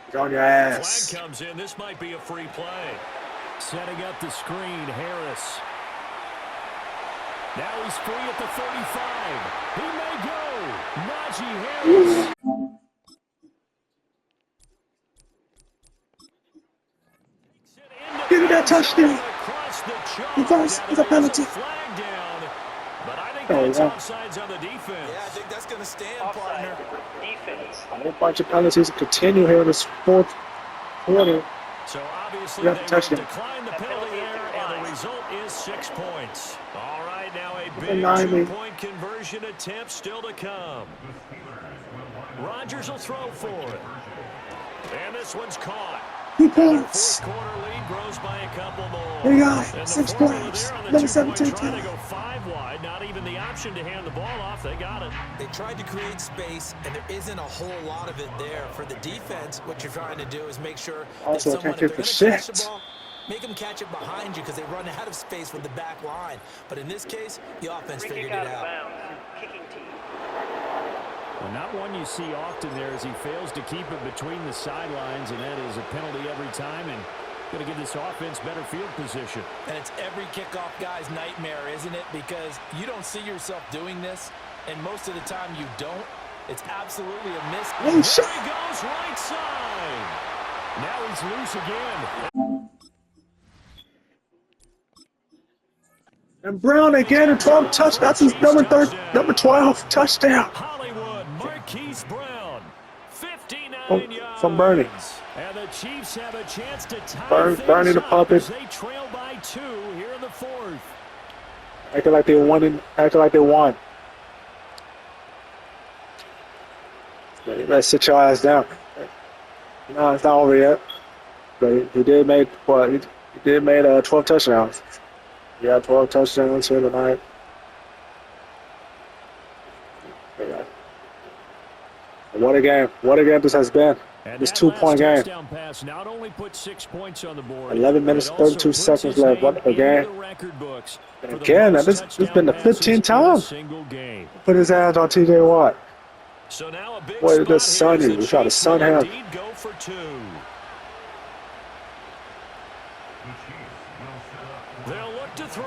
He's on your ass. Flag comes in. This might be a free play. Setting up the screen, Harris. Now he's free at the 35. He may go. Najee Harris. Give me that touchdown. It's a penalty. Flag down, but I think Oh, that's yeah. offsides on the defense. Yeah, I think that's going to stand, Offside. partner. Defense. A whole bunch of penalties continue here in this fourth quarter. So obviously Yeah, they will touchdown. decline the penalty there, and the result is 6 points. All right, now a big 90. 2-point conversion attempt still to come. Rodgers will throw for it. And this one's caught. 2 Fourth points. quarter lead grows by a couple more. Here you go. And the 6 formula points. there on the 11, 2-point 17, try to go 5 wide. Not even the option to hand the ball off. They got it. They tried to create space, and there isn't a whole lot of it there. For the defense, what you're trying to do is make sure Also, that I someone, can't if get they're for going to catch the shit. ball, make them catch it behind you because they run out of space with the back line. But in this case, the offense Free figured kick it out of out. bounds. Kicking team. Well, not one you see often there as he fails to keep it between the sidelines, and that is a penalty every time, and going to give this offense better field position. And it's every kickoff guy's nightmare, isn't it? Because you don't see yourself doing this, and most of the time you don't. It's absolutely a miss. Oh, There shit. he goes, right side. Now he's loose again. And Brown again, 12 touch. That's his number 12 touchdown. Hollywood, Marquise Brown, 59 yards. From Bernie. And the Chiefs have a chance to tie Bernie things the up puppet. as they trail by 2 here in the fourth. Acting like they won. Acting like they won. You better sit your ass down. No, it's not over yet. But he did make what? He did make 12 touchdowns. He got 12 touchdowns here tonight. Yeah. What a game! What a game this has been. And This that 2-point last game. touchdown pass not only put 6 points on the board, 11 minutes, it also 32 puts seconds his left. name What a into game. the record books for the Again, most this has been the touchdown 15th passes in a time. single game. Put his hands on TJ Watt. So now a big Boy, spot this here sun as you. the We try to Chiefs sun will him. indeed go for 2. They'll look to throw.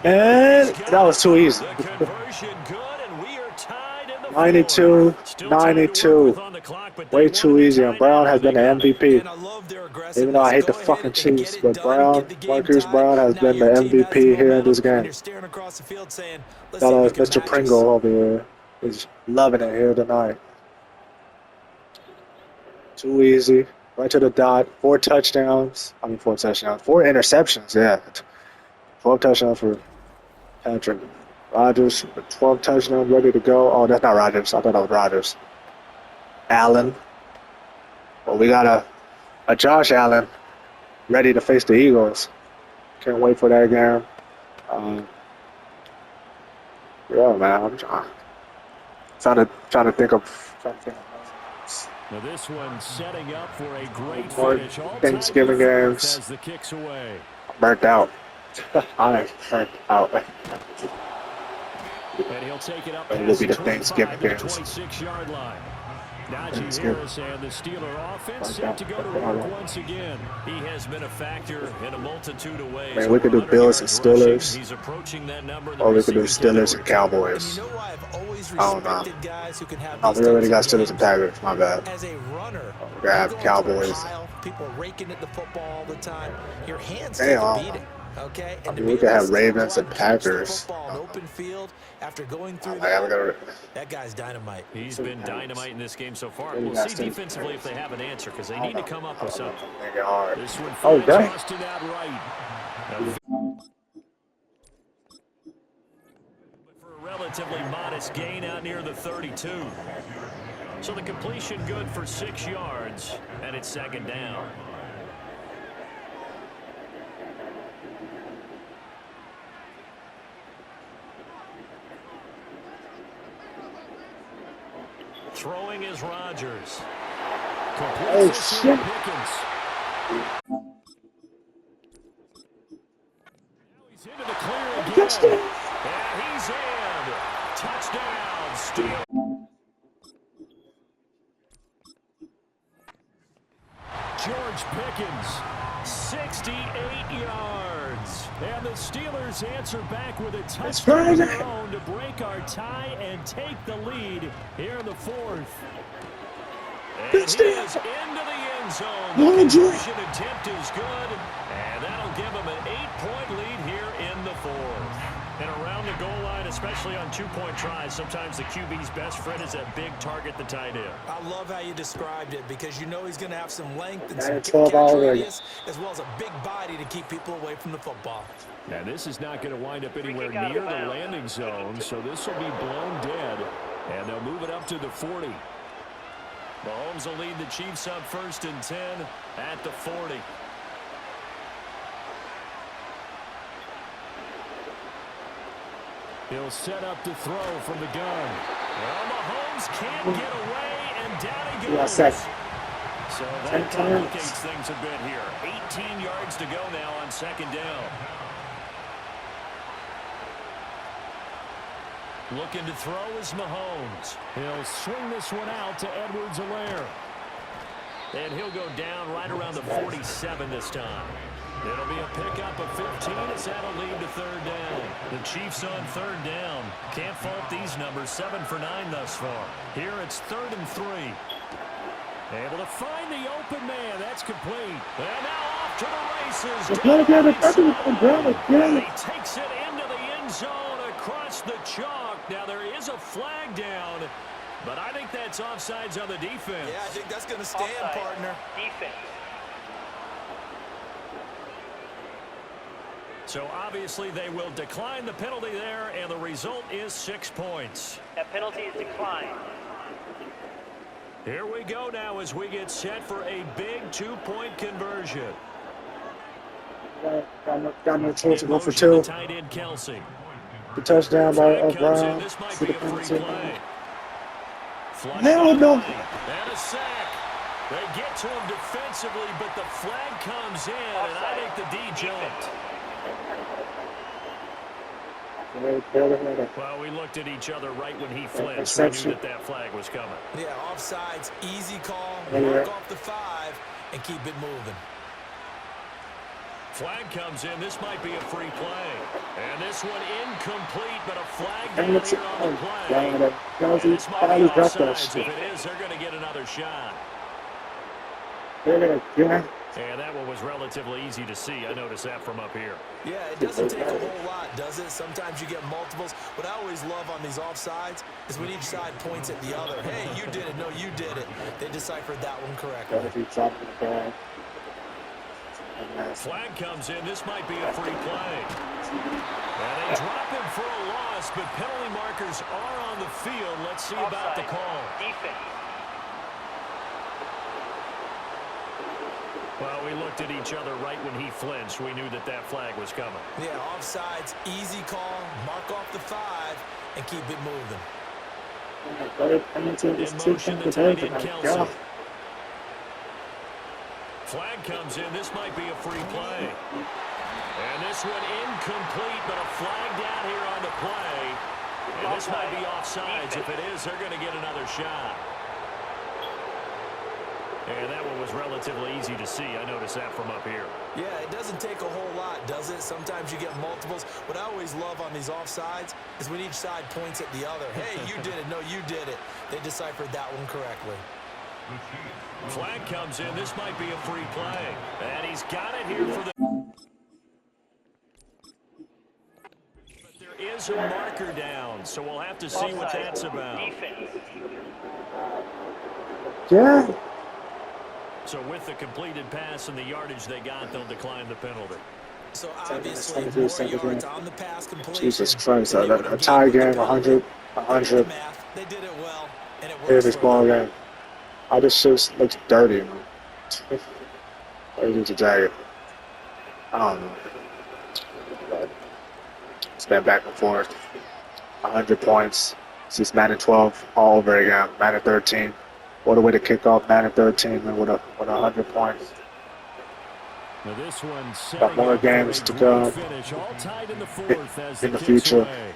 And that was too easy. The conversion good, and we are tied in the 92, fourth. Still time to work 92. with on the clock, but they Way wanted too to easy. tie And it Brown up. has been the They got it. MVP. And I love their aggressiveness. Even though I hate the Go ahead fucking and Chiefs, get it but done, Brown, get the game Marquise tied. Brown has Now been your the team has MVP here in momentum, this and game. you're staring across the field saying, let's Shout see if we out can Mr. match Pringle this. over here. He's loving it here tonight. Too easy. Right to the dot. 4 touchdowns. 4 touchdowns. 4 interceptions, yeah. 12 touchdowns for Patrick. Rodgers, 12 touchdowns, ready to go. Oh, that's not Rodgers. I thought that was Rodgers. Allen. Well, we got a Josh Allen ready to face the Eagles. Can't wait for that game. Yeah, man. I'm trying to think of. Now this one setting up for a great More finish. All Thanksgiving tied to the games. fourth as the kicks away. Burnt out. I am burnt out. And he'll take it up It will past be the the Thanksgiving 25 to the games. 26-yard line. Najee Thanksgiving. Harris and the Steeler offense set to go to work once again. He has been a factor in a multitude of ways. Man, we could do Over 100 Bills and yards rushing. Steelers. He's approaching that number in the Or we could do receiving Steelers and category. And Cowboys. you know why I've always I don't know. respected guys who can have Oh, these we already got types of Steelers and games. Tigers. My bad. As a runner, Grab you're going through a Cowboys. pile, people raking at the football all the time. Your hands Damn. take a beating. Okay, I and mean, to we be could able have to Ravens still and run, catch the Packers. football in open field after going through I gotta that guy's dynamite. He's been dynamite in this game so far. Maybe We'll that's see the defensively if they have an answer because they I need to don't come up know. with something. Make it hard. This one Oh, finds dang. Austin outright. For a relatively modest gain out near the 32. So the completion good for 6 yards, and it's second down. Throwing is Rodgers. Oh, shit. Pickens. Now he's into the clear again. Touchdown. And he's in. Touchdown. Steal. George Pickens, 68 yards. And the Steelers answer back with a touchdown of their own to break our tie and take the lead here in the fourth. And he is into the end zone. The conversion attempt is good, and that'll give him an 8-point lead here in the fourth. And around the goal line, especially on 2-point tries, sometimes the QB's best friend is that big target, the tight end. I love how you described it because you know he's going to have some length and some 12 catch already. radius, as well as a big body to keep people away from the football. Now, this is not going to wind up anywhere near the landing zone, so this will be blown dead, and they'll move it up to the 40. Mahomes will lead the Chiefs up 1st and 10 at the 40. He'll set up to throw from the gun. Well, Mahomes can't get away, and down he goes. So that complicates things a bit here. 18 yards to go now on second down. Looking to throw is Mahomes. He'll swing this one out to Edwards-Helaire. And he'll go down right around the 47 this time. It'll be a pickup of 15 as that'll lead to third down. The Chiefs on third down. Can't fault these numbers. 7 for 9 thus far. Here it's 3rd and 3. Able to find the open man. That's complete. And now off to the races. He takes it into the end zone across the chalk. Now there is a flag down, but I think that's offsides on the defense. Yeah, I think that's going to stand, Offside. partner. Defense. So obviously they will decline the penalty there, and the result is 6 points. That penalty is declined. Here we go now as we get set for a big 2-point conversion. Got no choice to go for 2. Tight end Kelsey. The touchdown by Brown. This might See be the a free penalty. play. Hell no. And a sack. They get to him defensively, but the flag comes in, and I think the D jumped. Well, we looked at each other right when he flinched. We knew that flag was coming. Yeah, offsides, easy call, mark off the 5, and keep it moving. Flag comes in. This might be a free play. And this one incomplete, but a flag down here on the play. And this might be offsides. If it is, they're going to get another shot. And that one was relatively easy to see. I noticed that from up here. Yeah, it doesn't take a whole lot, does it? Sometimes you get multiples. What I always love on these offsides is when each side points at the other. Hey, you did it. No, you did it. They deciphered that one correctly. Flag comes in. This might be a free play. And they drop him for a loss, but penalty markers are on the field. Let's see about the call. Defense. Well, we looked at each other right when he flinched. We knew that that flag was coming. Yeah, offsides, easy call, mark off the 5, and keep it moving. In motion, the tight end Kelsey. Flag comes in. This might be a free play. And this one incomplete, but a flag down here on the play. And this might be offsides. If it is, they're going to get another shot. And that one was relatively easy to see. I noticed that from up here. Yeah, it doesn't take a whole lot, does it? Sometimes you get multiples. What I always love on these offsides is when each side points at the other. Hey, you did it. No, you did it. They deciphered that one correctly. Flag comes in. This might be a free play. And he's got it here for the... throws a marker down, so we'll have to see what that's about. Defense. Yeah. So with the completed pass and the yardage they got, they'll decline the penalty. So obviously, more yards on the pass completion. Jesus Christ, a tie game, 100. They did it well, and it Here works this for ball them. game. All this shit looks dirty, man. Dirty to jagged. I don't know. But it's been back and forth. 100 points. Since Madden 12 all over again. Madden 13. What a way to kick off Madden 13 man, with 100 points. Now this one's Got more games to go finish, all tied in the fourth as in the kick's future. away.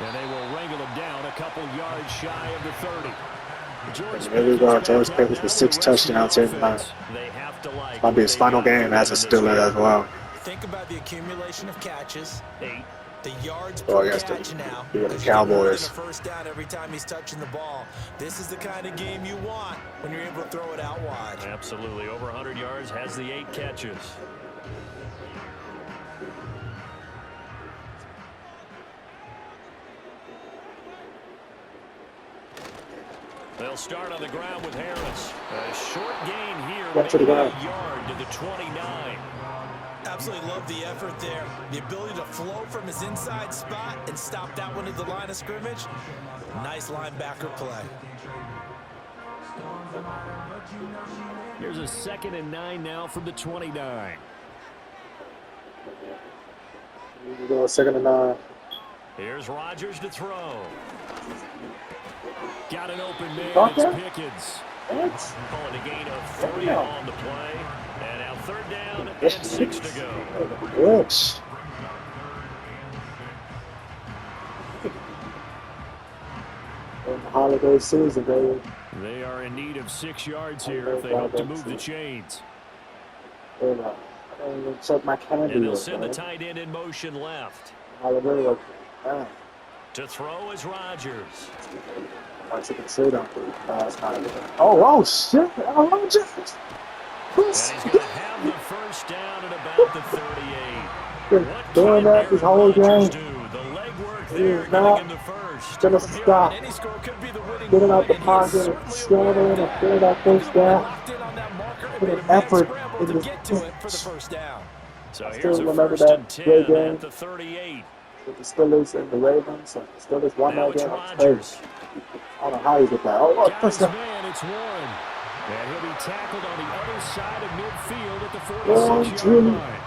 And they will wrangle him down a couple yards shy of the 30. Here we go. George Pickens with 6 touchdowns here tonight. Might be his final game as a Steeler as well. Think about the accumulation of catches. 8. The yards Oh, per yes, catch now. the Cowboys. A first down every time he's touching the ball. This is the kind of game you want when you're able to throw it out wide. Absolutely. Over 100 yards, has the 8 catches. They'll start on the ground with Harris. A short gain here, Back to the ground. a yard to the 29. Absolutely love the effort there. The ability to flow from his inside spot and stop that one at the line of scrimmage. Nice linebacker play. Here's a 2nd and 9 now from the 29. Here we go. 2nd and 9. Here's Rodgers to throw. Got an open man. Okay. It's Pickens. What? Calling a gain of 3 on the play. And now 3rd down and 6 to go. Bitch. In the holiday season, baby. They are in need of 6 yards here if they hope to move the chains. Hold on. I don't even check my calendar. And they'll yet, send the man. tight end in motion left. Holiday. Man. To throw is Rodgers. I took a trade on last night. Oh, shit. Oh, just. And he's going to have the first down at about the 38. Been What doing can that this whole Rodgers game. do? The legwork He there is getting not him the first. gonna stop. Any score could be the winning Getting out the play, and pocket he's and certainly scoring aware and of getting that first down. Locked in on that marker and Put made an a mad effort scramble in to this get to it for the first down. So I here's still a remember first and that 10 great game. at the 38. With the Steelers and the Ravens. So the Steelers won Now that it's game. Rodgers. I don't know how you did that. Oh, what? Got First his down. man. It's Warren. And he'll be tackled on the other side of midfield at the Warren 46-yard Jr. line.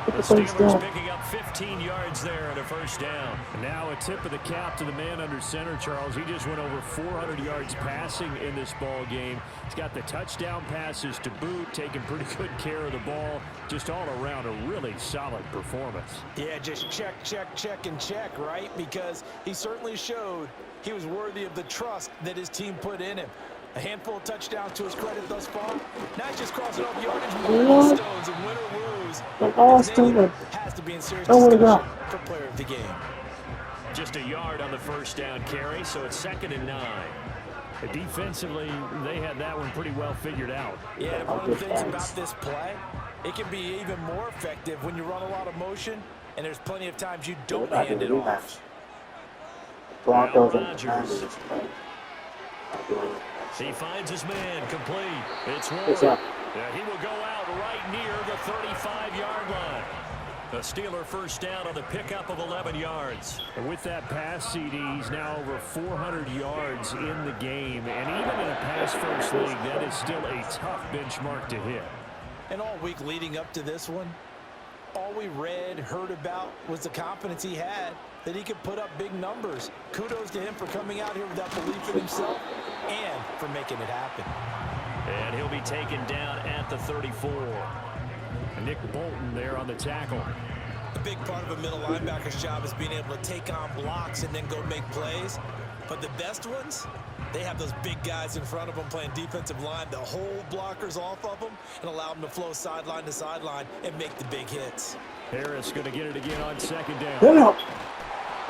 Get The the first Steelers down. picking up 15 yards there and a first down. And now a tip of the cap to the man under center, Charles. He just went over 400 yards passing in this ball game. He's got the touchdown passes to boot, taking pretty good care of the ball. Just all around a really solid performance. Yeah, just check, and check, right? Because he certainly showed he was worthy of the trust that his team put in him. A handful of touchdowns to his credit thus far. Not just crossing off yardage milestones and win or lose. His name has to be in serious discussion for player of the game. Just a yard on the first down carry, so it's 2nd and 9. Defensively, they had that one pretty well figured out. Yeah, one of the things about this play, it can be even more effective when you run a lot of motion, and there's plenty of times you don't hand it off. Broncos Now and Rodgers. Commanders. He finds his man complete. It's What's Warren. up? Yeah, he will go out right near the 35-yard line. A Steeler first down on the pickup of 11 yards. And with that pass, CD, he's now over 400 yards in the game. And even in a pass-first league, that is still a tough benchmark to hit. And all week leading up to this one, all we read, heard about was the confidence he had that he could put up big numbers. Kudos to him for coming out here with that belief in himself and for making it happen. And he'll be taken down at the 34. And Nick Bolton there on the tackle. A big part of a middle linebacker's job is being able to take on blocks and then go make plays. But the best ones, they have those big guys in front of them playing defensive line to hold blockers off of them and allow them to flow sideline to sideline and make the big hits. Harris going to get it again on 2nd down. Get up.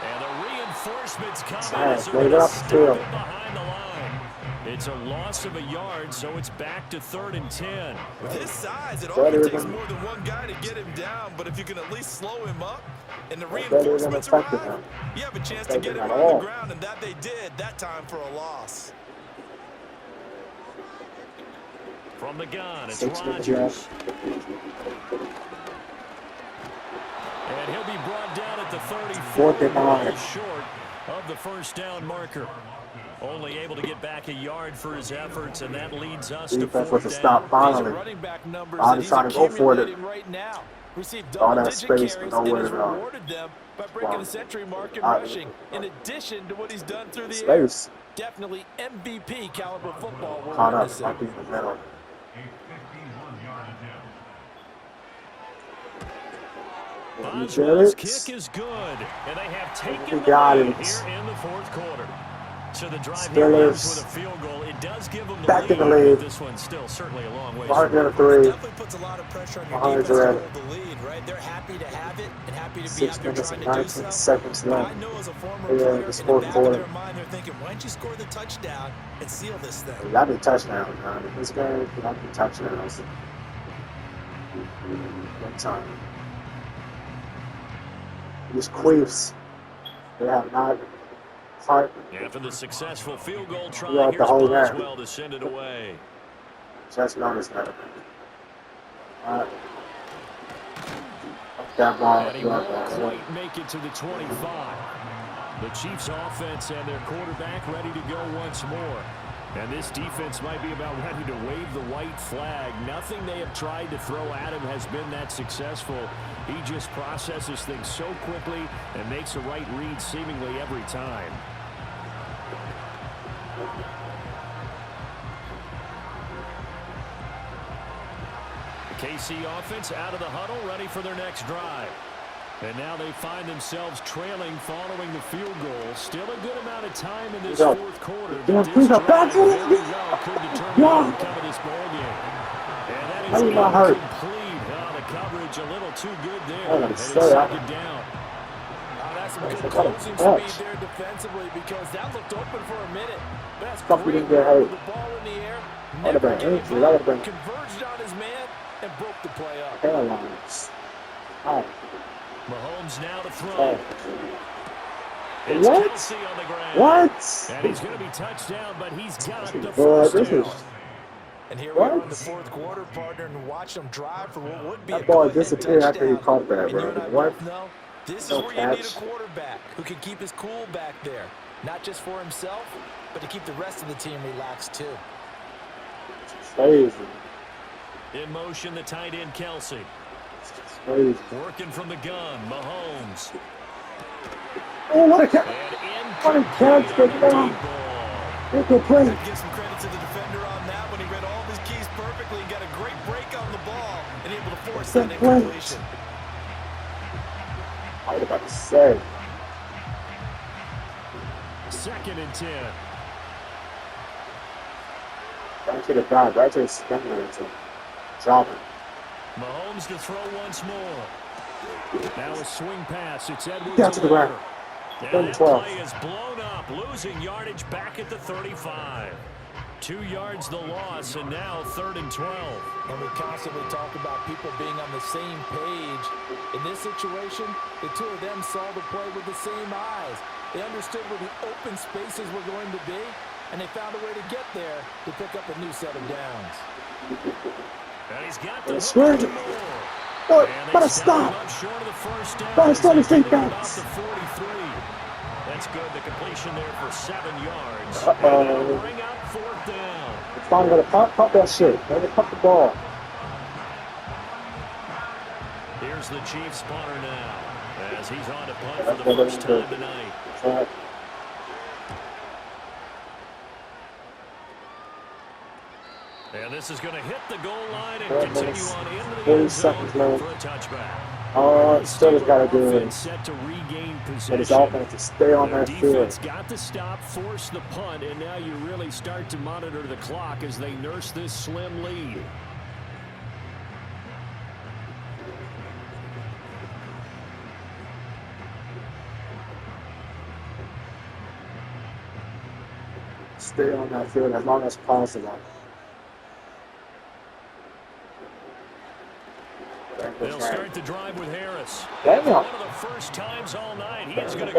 And the reinforcements come Nice. as Way they're up stop field. it behind the line. It's a loss of a yard, so it's back to 3rd and 10. With his size, it often takes more than one guy to get him down, but if you can at least slow him up and the reinforcements arrive, you have a chance to get him on the ground, and that they did, that time for a loss. From the gun, it's Rodgers. And he'll be brought down at the 34, short of the first down marker. Only able to get back a yard for his efforts, and that leads us to 4th down. Stop finally. Running back numbers I'm trying to go for it. right now. Received All that double-digit space, carries but and nowhere has to go. rewarded them by breaking a century mark in rushing, in addition to what he's done through the space. air. Definitely MVP caliber football. Caught up, might be in the middle. Boswell's kick is good, and they have taken the lead here in the 4th quarter. So the drive here ends with a field goal. It does give them the back lead, in the lead. But this one's still certainly a long way. It definitely puts a lot of pressure on your defense to hold the lead, right? They're happy to have it and happy to be out there trying to do so. Seconds left. I know as a former player, in the back of their mind, they're thinking, why don't you score the touchdown and seal this thing? You got to be touchdowns, man. In this game, you got to be touchdowns. One time. These queefs, they have not heart. After the successful field goal try, Here's Boswell to send it away. Just noticed that. That ball. And he won't quite make it to the 25. The Chiefs offense and their quarterback ready to go once more. And this defense might be about ready to wave the white flag. Nothing they have tried to throw at him has been that successful. He just processes things so quickly and makes a right read seemingly every time. The KC offense out of the huddle, ready for their next drive. And now they find themselves trailing following the field goal. Still a good amount of time in this 4th quarter. But this drive very well could determine the outcome of this ballgame. And that is incomplete. The coverage a little too good there. And it's 2nd down. That's some good closing speed there defensively because that looked open for a minute. That's great with the ball in the air. Never gave up, converged on his man, and broke the play up. Mahomes now to throw. It's Kelsey on the ground. What? And he's going to be touched down, but he's got the first down. And here we are in the 4th quarter, partner, and watch them drive for what would be that ball disappeared after he caught that, bro. What? Know, this is where you need a quarterback who can keep his cool back there. Not just for himself, but to keep the rest of the team relaxed, too. It's crazy. In motion, the tight end, Kelsey. Crazy. Working from the gun, Mahomes. Oh, what a catch! What a catch! Good ball. Good play. Give some credit to the defender on that when he read all of his keys perfectly and got a great break on the ball and able to force that incompletion. I was about to say. 2nd and 10. Right to the back, right to the spinner, dropping. Mahomes to throw once more. Now a swing pass. It's Edwards. Down to the ground. And that play is blown up, losing yardage back at the 35. 2 yards the loss, and now 3rd and 12. And we constantly talk about people being on the same page. In this situation, the two of them saw the play with the same eyes. They understood where the open spaces were going to be, and they found a way to get there to pick up a new set of downs. And he's got the swing. What a stop! But it's only 3 points. That's good. The completion there for 7 yards. Bring out 4th down. It's finally gonna pop that shit. Let me pump the ball. Here's the Chiefs punter now, as he's on to punt for the first time tonight. And this is going to hit the goal line and continue on into the end zone for a touchback. Still has got to do it. Set to regain possession. But his offense to stay on that field. Defense got to stop, force the punt, and now you really start to monitor the clock as they nurse this slim lead. stay on that field as long as possible. They'll start the drive with Harris. Damn. One of the first times all night, he is going to go